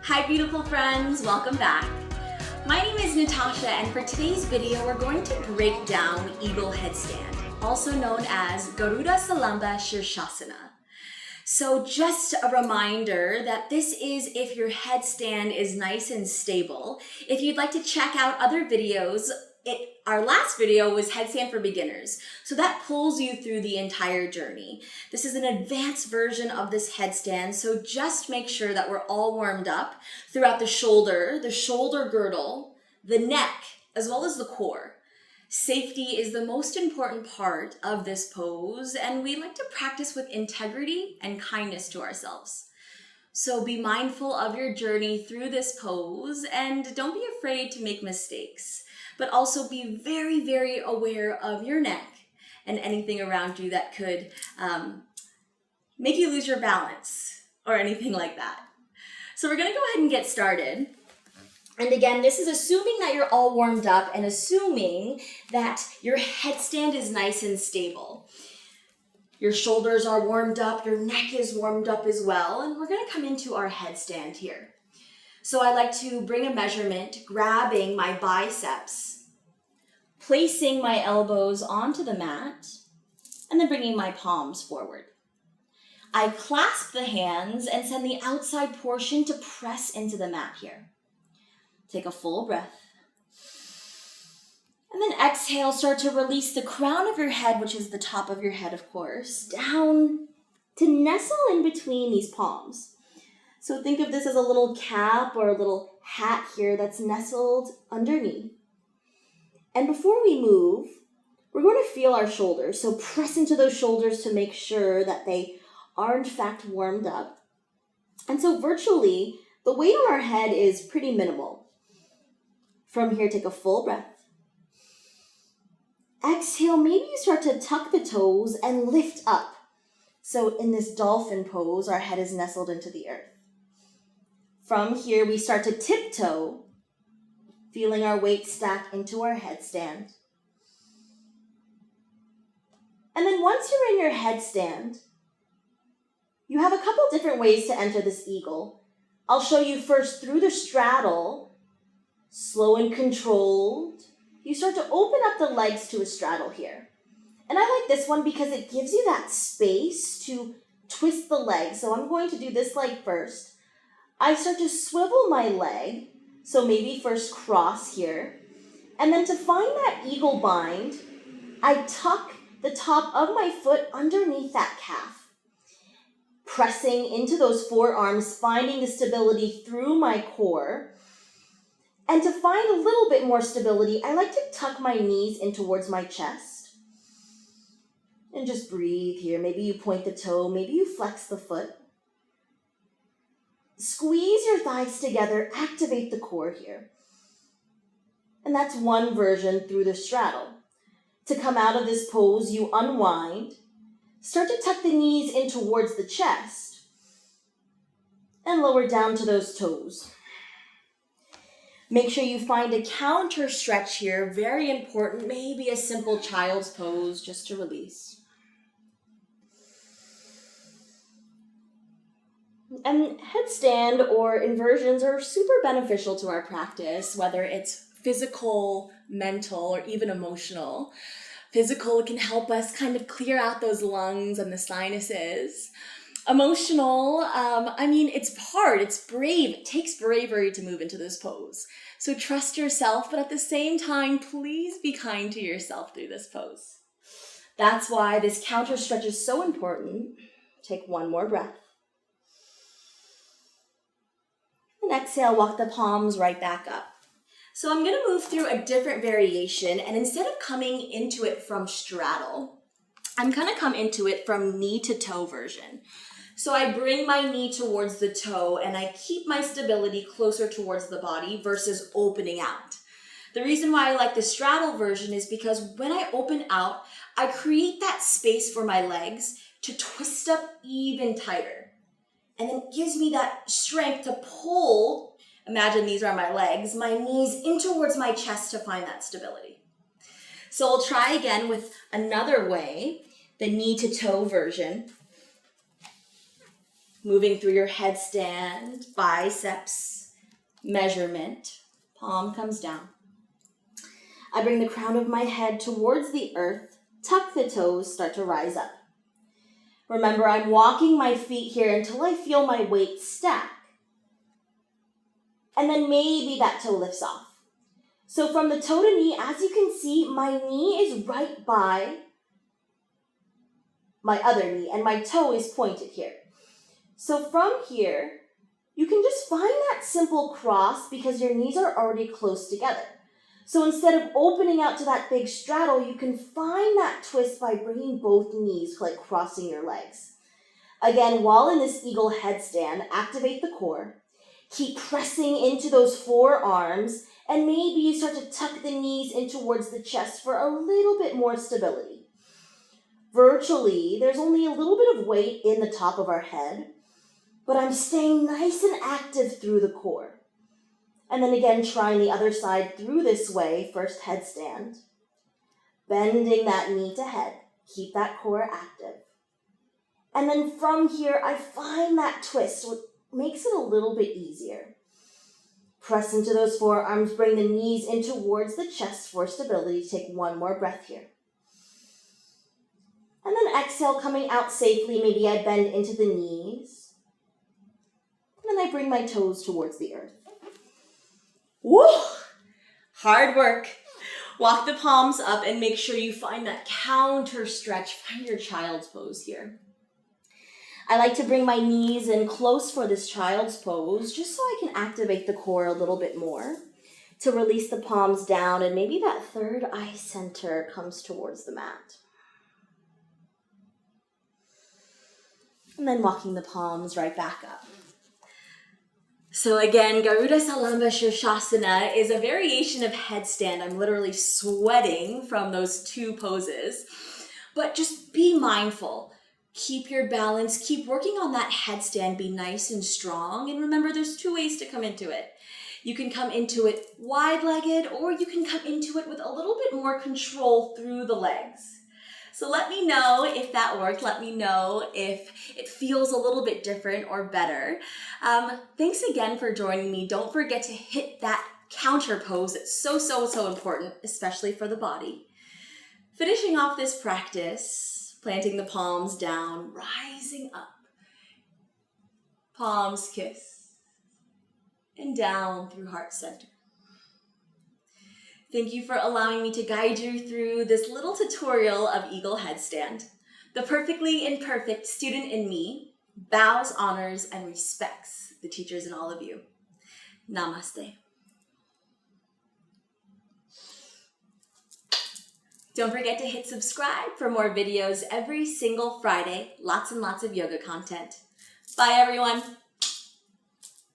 Hi beautiful friends, welcome back. My name is Natasha and for today's video we're going to break down Eagle Headstand, also known as Garuda Salamba Shirshasana. So just a reminder that this is if your headstand is nice and stable. If you'd like to check out other videos, our last video was headstand for beginners. So that pulls you through the entire journey. This is an advanced version of this headstand. So just make sure that we're all warmed up throughout the shoulder girdle, the neck, as well as the core. Safety is the most important part of this pose, and we like to practice with integrity and kindness to ourselves. So be mindful of your journey through this pose and don't be afraid to make mistakes, but also be very, very aware of your neck and anything around you that could make you lose your balance or anything like that. So we're gonna go ahead and get started. And again, this is assuming that you're all warmed up and assuming that your headstand is nice and stable. Your shoulders are warmed up, your neck is warmed up as well, and we're gonna come into our headstand here. So I like to bring a measurement, grabbing my biceps, placing my elbows onto the mat, and then bringing my palms forward. I clasp the hands and send the outside portion to press into the mat here. Take a full breath. And then exhale, start to release the crown of your head, which is the top of your head, of course, down to nestle in between these palms. So think of this as a little cap or a little hat here that's nestled underneath. And before we move, we're going to feel our shoulders. So press into those shoulders to make sure that they are in fact warmed up. And so virtually, the weight on our head is pretty minimal. From here, take a full breath. Exhale, maybe you start to tuck the toes and lift up. So in this dolphin pose, our head is nestled into the earth. From here, we start to tiptoe, feeling our weight stack into our headstand. And then once you're in your headstand, you have a couple different ways to enter this eagle. I'll show you first through the straddle, slow and controlled. You start to open up the legs to a straddle here. And I like this one because it gives you that space to twist the leg. So I'm going to do this leg first. I start to swivel my leg. So maybe first cross here. And then to find that eagle bind, I tuck the top of my foot underneath that calf. Pressing into those forearms, finding the stability through my core. And to find a little bit more stability, I like to tuck my knees in towards my chest. And just breathe here. Maybe you point the toe, maybe you flex the foot. Squeeze your thighs together, activate the core here. And that's one version through the straddle. To come out of this pose, you unwind. Start to tuck the knees in towards the chest. And lower down to those toes. Make sure you find a counter stretch here, very important, maybe a simple child's pose just to release. And headstand or inversions are super beneficial to our practice, whether it's physical, mental, or even emotional. Physical, it can help us kind of clear out those lungs and the sinuses. Emotional, it's hard, it's brave. It takes bravery to move into this pose. So trust yourself, but at the same time, please be kind to yourself through this pose. That's why this counter stretch is so important. Take one more breath. And exhale, walk the palms right back up. So I'm gonna move through a different variation, and instead of coming into it from straddle, I'm gonna come into it from knee to toe version. So I bring my knee towards the toe and I keep my stability closer towards the body versus opening out. The reason why I like the straddle version is because when I open out, I create that space for my legs to twist up even tighter. And then it gives me that strength to pull, imagine these are my legs, my knees in towards my chest to find that stability. So we'll try again with another way, the knee to toe version. Moving through your headstand, biceps, measurement. Palm comes down. I bring the crown of my head towards the earth, tuck the toes, start to rise up. Remember, I'm walking my feet here until I feel my weight stack. And then maybe that toe lifts off. So from the toe to knee, as you can see, my knee is right by my other knee, and my toe is pointed here. So from here, you can just find that simple cross because your knees are already close together. So instead of opening out to that big straddle, you can find that twist by bringing both knees, like crossing your legs. Again, while in this eagle headstand, activate the core. Keep pressing into those forearms, and maybe you start to tuck the knees in towards the chest for a little bit more stability. Virtually, there's only a little bit of weight in the top of our head, but I'm staying nice and active through the core. And then again, trying the other side through this way, first headstand. Bending that knee to head. Keep that core active. And then from here, I find that twist, which makes it a little bit easier. Press into those forearms, bring the knees in towards the chest for stability. Take one more breath here. And then exhale, coming out safely. Maybe I bend into the knees. And then I bring my toes towards the earth. Woo! Hard work. Walk the palms up and make sure you find that counter stretch. Find your child's pose here. I like to bring my knees in close for this child's pose, just so I can activate the core a little bit more, to release the palms down, and maybe that third eye center comes towards the mat. And then walking the palms right back up. So again, Garuda Salamba Shirshasana is a variation of headstand. I'm literally sweating from those two poses. But just be mindful. Keep your balance. Keep working on that headstand. Be nice and strong. And remember, there's two ways to come into it. You can come into it wide-legged, or you can come into it with a little bit more control through the legs. So let me know if that worked. Let me know if it feels a little bit different or better. Thanks again for joining me. Don't forget to hit that counter pose. It's so important, especially for the body. Finishing off this practice, planting the palms down, rising up. Palms kiss, and down through heart center. Thank you for allowing me to guide you through this little tutorial of Eagle Headstand. The perfectly imperfect student in me bows, honors, and respects the teachers in all of you. Namaste. Don't forget to hit subscribe for more videos every single Friday. Lots and lots of yoga content. Bye, everyone.